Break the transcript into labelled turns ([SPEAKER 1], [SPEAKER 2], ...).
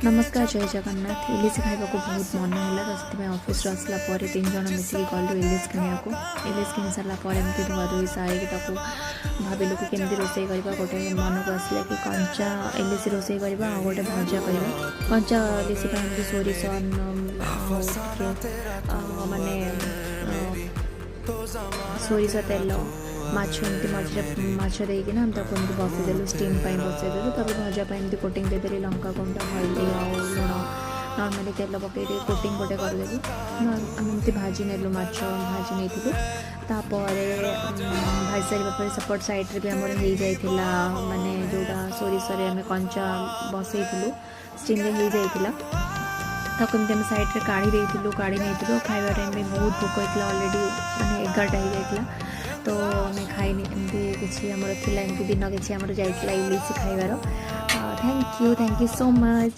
[SPEAKER 1] नमस्कार जय जगन्नाथ इलिश खाइबा को बहुत मन है तो से ऑफिस आसला तीन जन मिसिक गलु इलिश किणा इलिश किଣି सारा एमती धुआ धुई सारी भाविलु कि केमती रोसे करवा गोटे मन को आसला कि कंचा इलिश रोसे करवा गोटे भजा करवा कंचा इलिश सोरिष माने सोरिष तेल माछ एमती मझे माछ देकिना एमती बसईदेलु स्टीम बसईदेलु तब भजापी एमती कोटिंग देदेली लंका गुंड हल्दी लुण नर्माली तेल पकई कोटिंग गोटे करदेली एमती भाजी नेलु माछ भाजी नहीं तापर भाजी सारे सेपट सैड्रे भी आमर हो जाइला माने जोटा सोरिष आम कंचा बसईलु स्टीम हो जाइला ताको एमती आम सैड्रे काढ़ी नहीं खाଇବା टाइम में बहुत भोक होता अलरेडी माने 11टा हो जाइला तो आम खाईनी एमती किसी आमर थिला एमती दिन किसी आमर जाइला इलिश खाइबार थैंक यू सो मच।